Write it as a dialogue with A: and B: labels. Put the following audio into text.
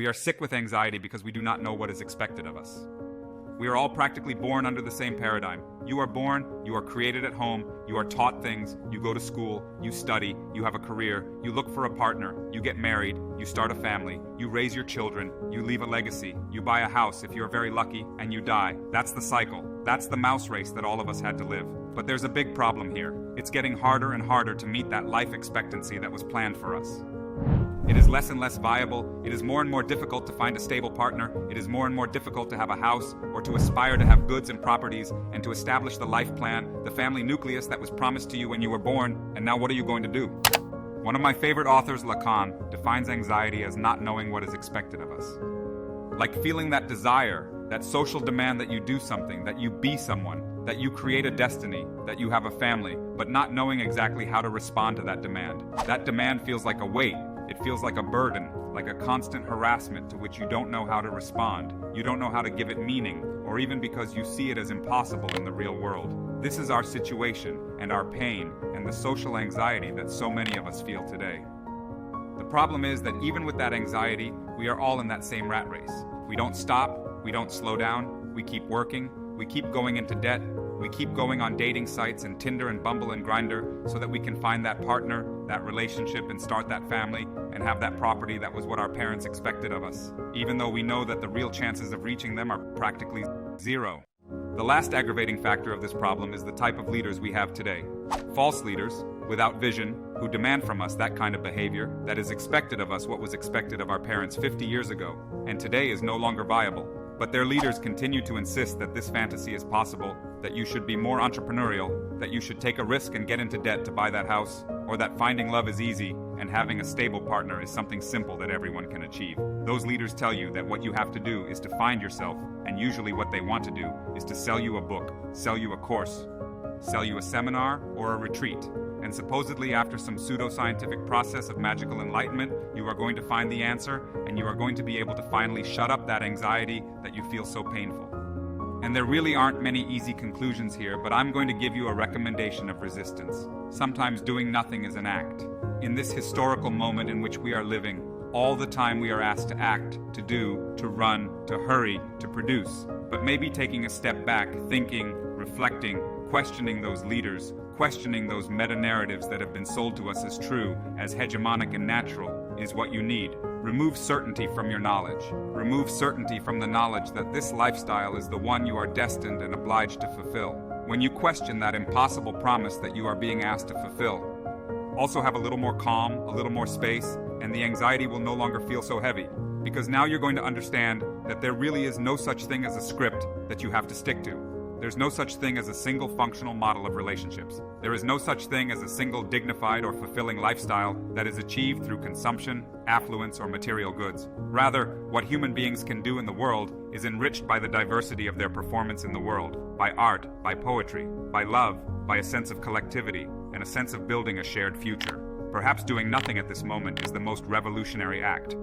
A: We are sick with anxiety because we do not know what is expected of us. We are all practically born under the same paradigm. You are born, you are created at home, you are taught things, you go to school, you study, you have a career, you look for a partner, you get married, you start a family, you raise your children, you leave a legacy, you buy a house if you're very lucky, and you die. That's the cycle. That's the mouse race that all of us had to live. But there's a big problem here. It's getting harder and harder to meet that life expectancy that was planned for us. It is less and less viable. It is more and more difficult to find a stable partner. It is more and more difficult to have a house or to aspire to have goods and properties and to establish the life plan, the family nucleus that was promised to you when you were born. And now what are you going to do? One of my favorite authors, Lacan, defines anxiety as not knowing what is expected of us. Like feeling that desire, that social demand that you do something, that you be someone, that you create a destiny, that you have a family, but not knowing exactly how to respond to that demand. That demand feels like a weight. It feels like a burden, like a constant harassment to which you don't know how to respond. You don't know how to give it meaning, or even because you see it as impossible in the real world. This is our situation, and our pain, and the social anxiety that so many of us feel today. The problem is that even with that anxiety, we are all in that same rat race. We don't stop, we don't slow down, we keep working, we keep going into debt, we keep going on dating sites and Tinder and Bumble and Grindr so that we can find that partner, that relationship, and start that family and have that property that was what our parents expected of us, even though we know that the real chances of reaching them are practically zero. The last aggravating factor of this problem is the type of leaders we have today. False leaders, without vision, who demand from us that kind of behavior that is expected of us what was expected of our parents 50 years ago, and today is no longer viable. But their leaders continue to insist that this fantasy is possible, that you should be more entrepreneurial, that you should take a risk and get into debt to buy that house, or that finding love is easy and having a stable partner is something simple that everyone can achieve. Those leaders tell you that what you have to do is to find yourself, and usually what they want to do is to sell you a book, sell you a course, sell you a seminar or a retreat. And supposedly after some pseudo-scientific process of magical enlightenment, you are going to find the answer, and you are going to be able to finally shut up that anxiety that you feel so painful. And there really aren't many easy conclusions here, but I'm going to give you a recommendation of resistance. Sometimes doing nothing is an act. In this historical moment in which we are living, all the time we are asked to act, to do, to run, to hurry, to produce. But maybe taking a step back, thinking, reflecting, questioning those leaders, questioning those meta-narratives that have been sold to us as true, as hegemonic and natural, is what you need. Remove certainty from your knowledge. Remove certainty from the knowledge that this lifestyle is the one you are destined and obliged to fulfill. When you question that impossible promise that you are being asked to fulfill, also have a little more calm, a little more space, and the anxiety will no longer feel so heavy. Because now you're going to understand that there really is no such thing as a script that you have to stick to. There's no such thing as a single functional model of relationships. There is no such thing as a single dignified or fulfilling lifestyle that is achieved through consumption, affluence, or material goods. Rather, what human beings can do in the world is enriched by the diversity of their performance in the world, by art, by poetry, by love, by a sense of collectivity, and a sense of building a shared future. Perhaps doing nothing at this moment is the most revolutionary act.